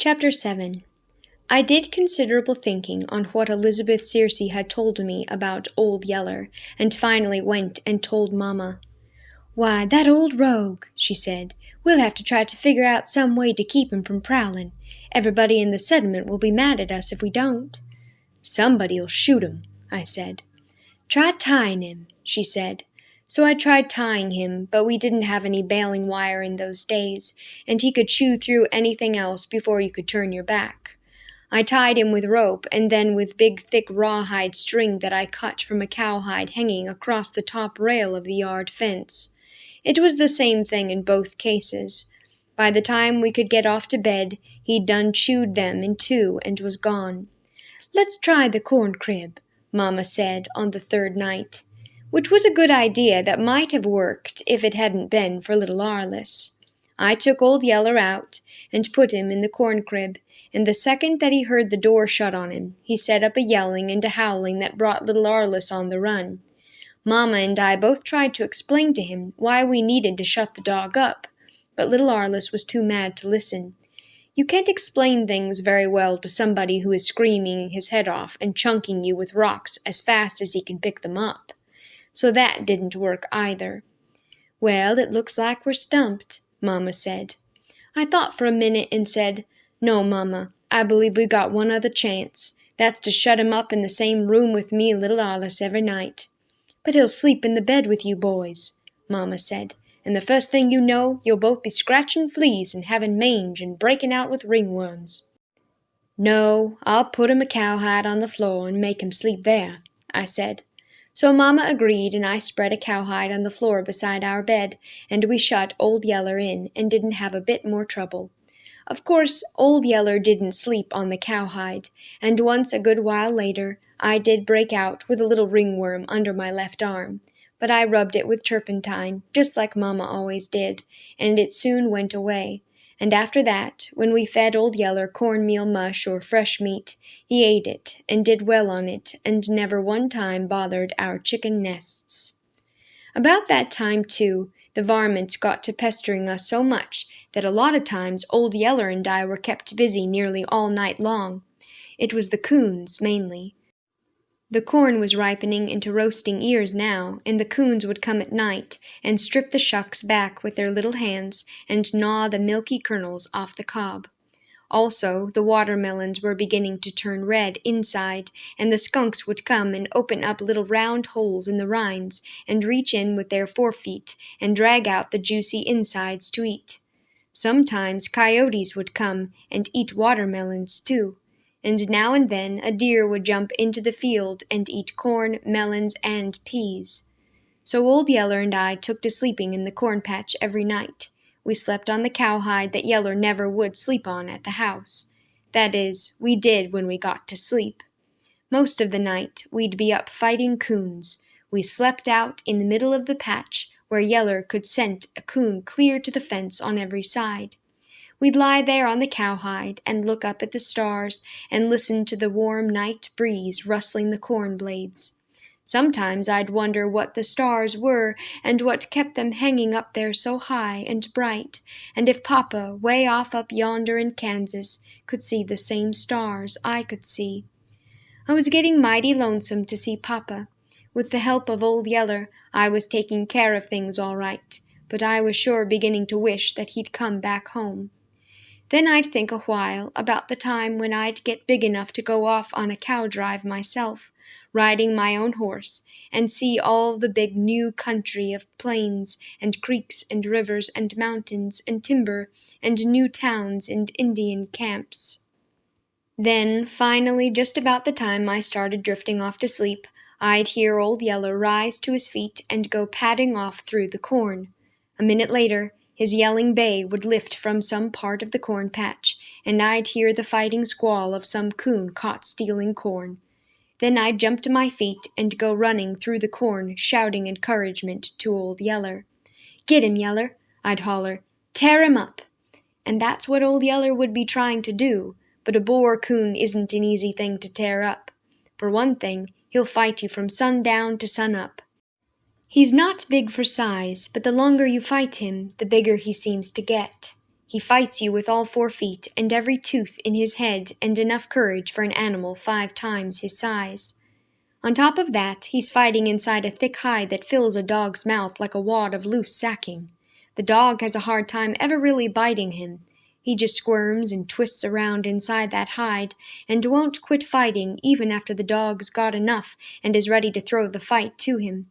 Chapter 7. I did considerable thinking on what Elizabeth Searcy had told me about Old Yeller, and finally went and told Mamma. "Why, that old rogue," she said. "We'll have to try to figure out some way to keep him from prowling. Everybody in the settlement will be mad at us if we don't." "Somebody'll shoot him," I said. "Try tying him," she said. So I tried tying him, but we didn't have any baling wire in those days, and he could chew through anything else before you could turn your back. I tied him with rope, and then with big thick rawhide string that I cut from a cowhide hanging across the top rail of the yard fence. It was the same thing in both cases. By the time we could get off to bed, he'd done chewed them in two and was gone. "Let's try the corn crib," Mamma said on the third night, which was a good idea that might have worked if it hadn't been for little Arliss. I took Old Yeller out and put him in the corn crib, and the second that he heard the door shut on him, he set up a yelling and a howling that brought little Arliss on the run. Mamma and I both tried to explain to him why we needed to shut the dog up, but little Arliss was too mad to listen. You can't explain things very well to somebody who is screaming his head off and chunking you with rocks as fast as he can pick them up. So that didn't work either. "Well, it looks like we're stumped," Mamma said. I thought for a minute and said, "No, Mamma, I believe we got one other chance. That's to shut him up in the same room with me and little Arliss every night." "But he'll sleep in the bed with you boys," Mamma said, "and the first thing you know, you'll both be scratching fleas and having mange and breaking out with ringworms." "No, I'll put him a cowhide on the floor and make him sleep there," I said. So Mamma agreed, and I spread a cowhide on the floor beside our bed, and we shut Old Yeller in and didn't have a bit more trouble. Of course, Old Yeller didn't sleep on the cowhide, and once a good while later, I did break out with a little ringworm under my left arm, but I rubbed it with turpentine, just like Mamma always did, and it soon went away. And after that, when we fed Old Yeller cornmeal mush or fresh meat, he ate it and did well on it and never one time bothered our chicken nests. About that time, too, the varmints got to pestering us so much that a lot of times Old Yeller and I were kept busy nearly all night long. It was the coons, mainly. The corn was ripening into roasting ears now, and the coons would come at night and strip the shucks back with their little hands and gnaw the milky kernels off the cob. Also, the watermelons were beginning to turn red inside, and the skunks would come and open up little round holes in the rinds and reach in with their forefeet and drag out the juicy insides to eat. Sometimes coyotes would come and eat watermelons too. And now and then a deer would jump into the field and eat corn, melons, and peas. So Old Yeller and I took to sleeping in the corn patch every night. We slept on the cowhide that Yeller never would sleep on at the house. That is, we did when we got to sleep. Most of the night we'd be up fighting coons. We slept out in the middle of the patch where Yeller could scent a coon clear to the fence on every side. We'd lie there on the cowhide and look up at the stars and listen to the warm night breeze rustling the corn blades. Sometimes I'd wonder what the stars were and what kept them hanging up there so high and bright, and if Papa, way off up yonder in Kansas, could see the same stars I could see. I was getting mighty lonesome to see Papa. With the help of Old Yeller, I was taking care of things all right, but I was sure beginning to wish that he'd come back home. Then I'd think a while about the time when I'd get big enough to go off on a cow drive myself, riding my own horse, and see all the big new country of plains and creeks and rivers and mountains and timber and new towns and Indian camps. Then, finally, just about the time I started drifting off to sleep, I'd hear Old Yeller rise to his feet and go padding off through the corn. A minute later, his yelling bay would lift from some part of the corn patch, and I'd hear the fighting squall of some coon caught stealing corn. Then I'd jump to my feet and go running through the corn, shouting encouragement to Old Yeller. "Get him, Yeller," I'd holler. "Tear him up." And that's what Old Yeller would be trying to do, but a boar coon isn't an easy thing to tear up. For one thing, he'll fight you from sundown to sunup. He's not big for size, but the longer you fight him, the bigger he seems to get. He fights you with all 4 feet and every tooth in his head and enough courage for an animal 5 times his size. On top of that, he's fighting inside a thick hide that fills a dog's mouth like a wad of loose sacking. The dog has a hard time ever really biting him. He just squirms and twists around inside that hide and won't quit fighting even after the dog's got enough and is ready to throw the fight to him.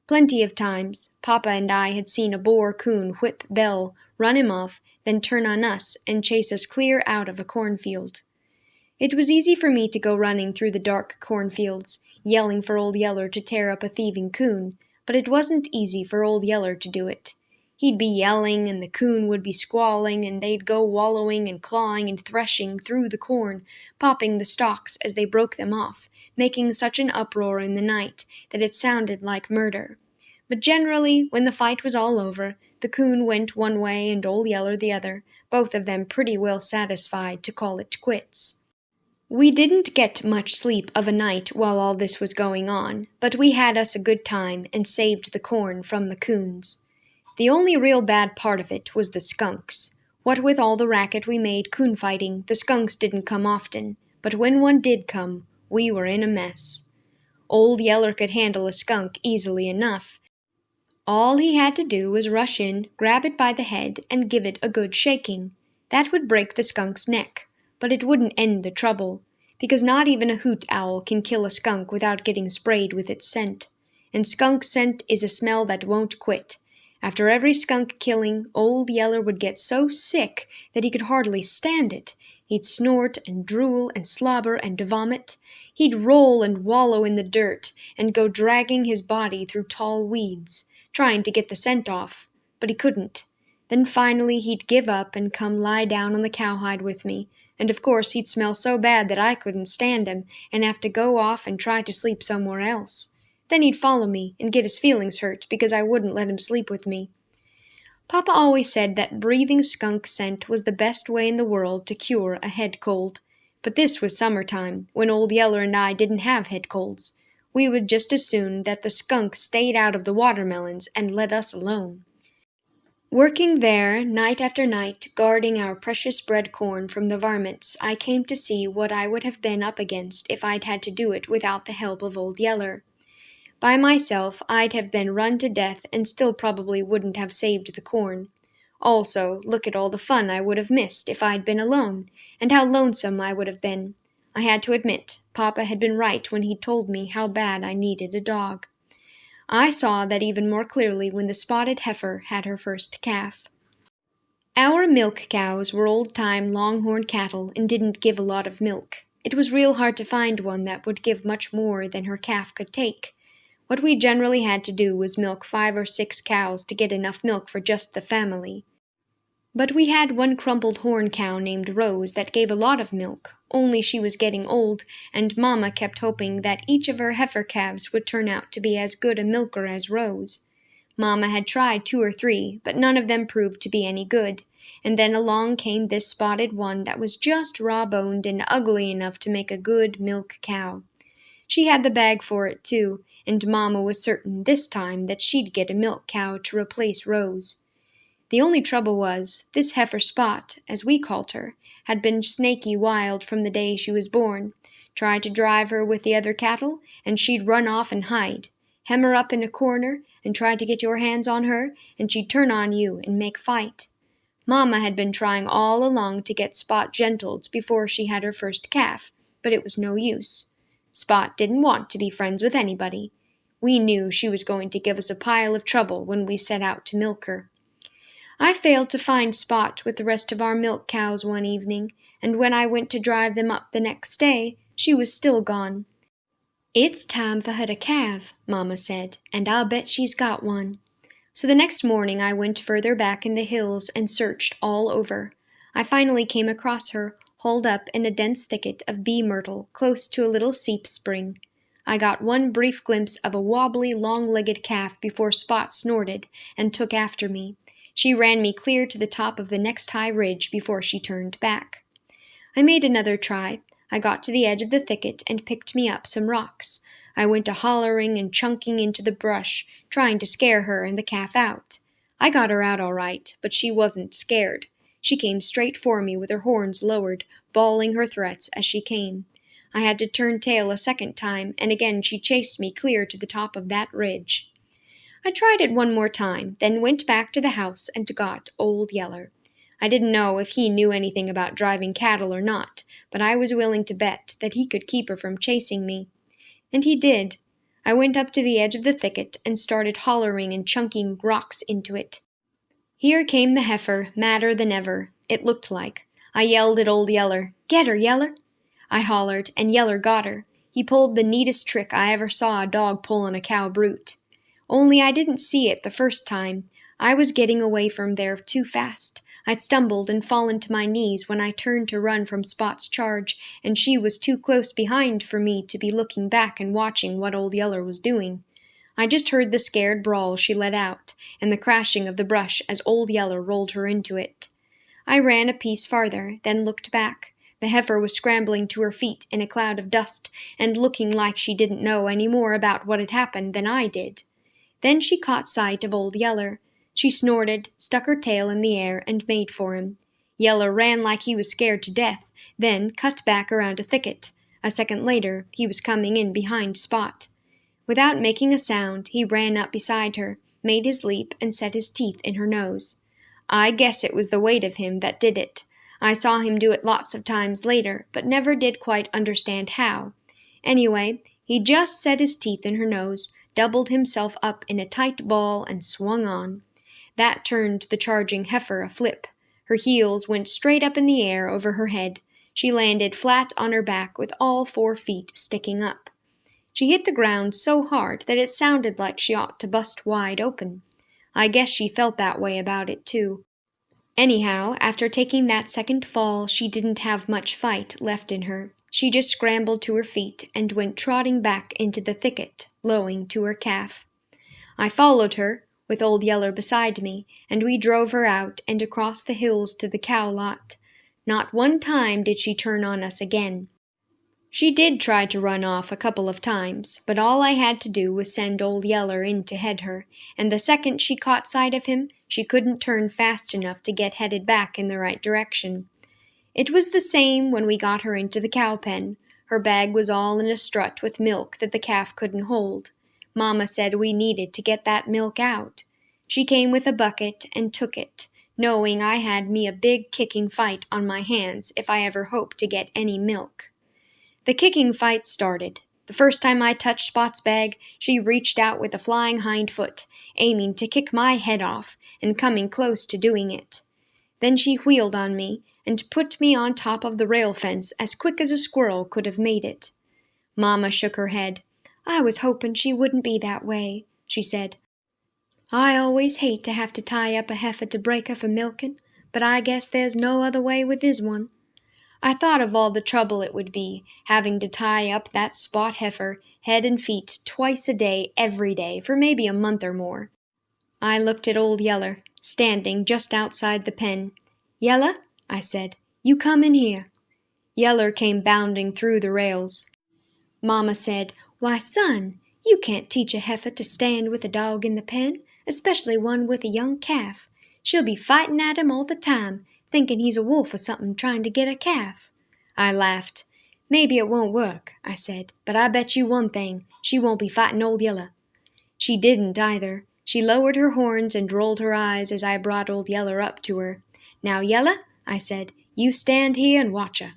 Plenty of times, Papa and I had seen a boar coon whip Belle, run him off, then turn on us and chase us clear out of a cornfield. It was easy for me to go running through the dark cornfields, yelling for Old Yeller to tear up a thieving coon, but it wasn't easy for Old Yeller to do it. He'd be yelling, and the coon would be squalling, and they'd go wallowing and clawing and threshing through the corn, popping the stalks as they broke them off, making such an uproar in the night that it sounded like murder. But generally, when the fight was all over, the coon went one way and Old Yeller the other, both of them pretty well satisfied to call it quits. We didn't get much sleep of a night while all this was going on, but we had us a good time and saved the corn from the coons. The only real bad part of it was the skunks. What with all the racket we made coon-fighting, the skunks didn't come often, but when one did come, we were in a mess. Old Yeller could handle a skunk easily enough. All he had to do was rush in, grab it by the head, and give it a good shaking. That would break the skunk's neck, but it wouldn't end the trouble, because not even a hoot owl can kill a skunk without getting sprayed with its scent. And skunk scent is a smell that won't quit. After every skunk killing, Old Yeller would get so sick that he could hardly stand it. He'd snort and drool and slobber and vomit. He'd roll and wallow in the dirt and go dragging his body through tall weeds, trying to get the scent off, but he couldn't. Then finally he'd give up and come lie down on the cowhide with me, and of course he'd smell so bad that I couldn't stand him and have to go off and try to sleep somewhere else. Then he'd follow me and get his feelings hurt because I wouldn't let him sleep with me. Papa always said that breathing skunk scent was the best way in the world to cure a head cold. But this was summertime, when Old Yeller and I didn't have head colds. We would just as soon that the skunk stayed out of the watermelons and let us alone. Working there, night after night, guarding our precious bread corn from the varmints, I came to see what I would have been up against if I'd had to do it without the help of Old Yeller. By myself, I'd have been run to death and still probably wouldn't have saved the corn. Also, look at all the fun I would have missed if I'd been alone, and how lonesome I would have been. I had to admit, Papa had been right when he told me how bad I needed a dog. I saw that even more clearly when the spotted heifer had her first calf. Our milk cows were old-time longhorn cattle and didn't give a lot of milk. It was real hard to find one that would give much more than her calf could take. What we generally had to do was milk 5 or 6 cows to get enough milk for just the family. But we had one crumpled horn cow named Rose that gave a lot of milk, only she was getting old, and Mama kept hoping that each of her heifer calves would turn out to be as good a milker as Rose. Mama had tried 2 or 3, but none of them proved to be any good, and then along came this spotted one that was just raw-boned and ugly enough to make a good milk cow. She had the bag for it, too, and Mama was certain this time that she'd get a milk cow to replace Rose. The only trouble was, this heifer Spot, as we called her, had been snaky wild from the day she was born. Try to drive her with the other cattle, and she'd run off and hide. Hem her up in a corner, and try to get your hands on her, and she'd turn on you and make fight. Mama had been trying all along to get Spot gentled before she had her first calf, but it was no use. Spot didn't want to be friends with anybody. We knew she was going to give us a pile of trouble when we set out to milk her. I failed to find Spot with the rest of our milk cows one evening, and when I went to drive them up the next day, she was still gone. "It's time for her to calve," Mama said, "and I'll bet she's got one." So the next morning I went further back in the hills and searched all over. I finally came across her, holed up in a dense thicket of bee myrtle close to a little seep spring. I got one brief glimpse of a wobbly, long-legged calf before Spot snorted and took after me. She ran me clear to the top of the next high ridge before she turned back. I made another try. I got to the edge of the thicket and picked me up some rocks. I went a-hollering and chunking into the brush, trying to scare her and the calf out. I got her out all right, but she wasn't scared. She came straight for me with her horns lowered, bawling her threats as she came. I had to turn tail a second time, and again she chased me clear to the top of that ridge. I tried it one more time, then went back to the house and got Old Yeller. I didn't know if he knew anything about driving cattle or not, but I was willing to bet that he could keep her from chasing me. And he did. I went up to the edge of the thicket and started hollering and chunking rocks into it. Here came the heifer, madder than ever, it looked like. I yelled at Old Yeller, "Get her, Yeller!" I hollered, and Yeller got her. He pulled the neatest trick I ever saw a dog pull on a cow brute. Only I didn't see it the first time. I was getting away from there too fast. I'd stumbled and fallen to my knees when I turned to run from Spot's charge, and she was too close behind for me to be looking back and watching what Old Yeller was doing. I just heard the scared brawl she let out, and the crashing of the brush as Old Yeller rolled her into it. I ran a piece farther, then looked back. The heifer was scrambling to her feet in a cloud of dust, and looking like she didn't know any more about what had happened than I did. Then she caught sight of Old Yeller. She snorted, stuck her tail in the air, and made for him. Yeller ran like he was scared to death, then cut back around a thicket. A second later, he was coming in behind Spot. Without making a sound, he ran up beside her, made his leap, and set his teeth in her nose. I guess it was the weight of him that did it. I saw him do it lots of times later, but never did quite understand how. Anyway, he just set his teeth in her nose, doubled himself up in a tight ball, and swung on. That turned the charging heifer a flip. Her heels went straight up in the air over her head. She landed flat on her back with all 4 feet sticking up. She hit the ground so hard that it sounded like she ought to bust wide open. I guess she felt that way about it, too. Anyhow, after taking that second fall, she didn't have much fight left in her. She just scrambled to her feet and went trotting back into the thicket, lowing to her calf. I followed her, with Old Yeller beside me, and we drove her out and across the hills to the cow lot. Not one time did she turn on us again. She did try to run off a couple of times, but all I had to do was send Old Yeller in to head her, and the second she caught sight of him, she couldn't turn fast enough to get headed back in the right direction. It was the same when we got her into the cow pen. Her bag was all in a strut with milk that the calf couldn't hold. Mama said we needed to get that milk out. She came with a bucket and took it, knowing I had me a big kicking fight on my hands if I ever hoped to get any milk. The kicking fight started. The first time I touched Spot's bag, she reached out with a flying hind foot, aiming to kick my head off, and coming close to doing it. Then she wheeled on me, and put me on top of the rail fence as quick as a squirrel could have made it. Mama shook her head. "I was hoping she wouldn't be that way," she said. "I always hate to have to tie up a heifer to break her for milking, but I guess there's no other way with this one." I thought of all the trouble it would be, having to tie up that Spot heifer, head and feet, twice a day, every day, for maybe a month or more. I looked at Old Yeller, standing just outside the pen. "Yeller," I said, "you come in here." Yeller came bounding through the rails. Mama said, "Why, son, you can't teach a heifer to stand with a dog in the pen, especially one with a young calf. She'll be fighting at him all the time, thinking he's a wolf or something trying to get a calf." I laughed. "Maybe it won't work," I said, "but I bet you one thing, she won't be fighting Old Yeller." She didn't either. She lowered her horns and rolled her eyes as I brought Old Yeller up to her. "Now, Yeller," I said, "you stand here and watch her."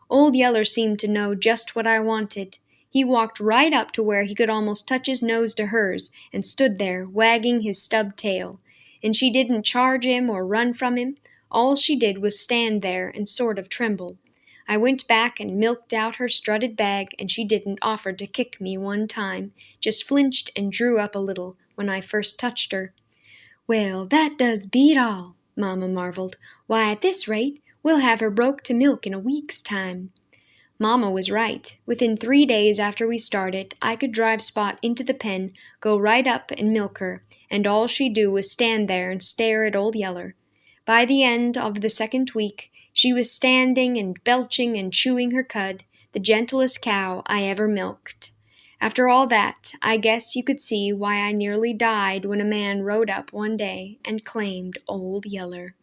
Old Yeller seemed to know just what I wanted. He walked right up to where he could almost touch his nose to hers and stood there, wagging his stubbed tail. And she didn't charge him or run from him. All she did was stand there and sort of tremble. I went back and milked out her strutted bag, and she didn't offer to kick me one time, just flinched and drew up a little when I first touched her. "Well, that does beat all," Mama marveled. "Why, at this rate, we'll have her broke to milk in a week's time." Mama was right. Within 3 days after we started, I could drive Spot into the pen, go right up and milk her, and all she'd do was stand there and stare at Old Yeller. By the end of the second week, she was standing and belching and chewing her cud, the gentlest cow I ever milked. After all that, I guess you could see why I nearly died when a man rode up one day and claimed Old Yeller.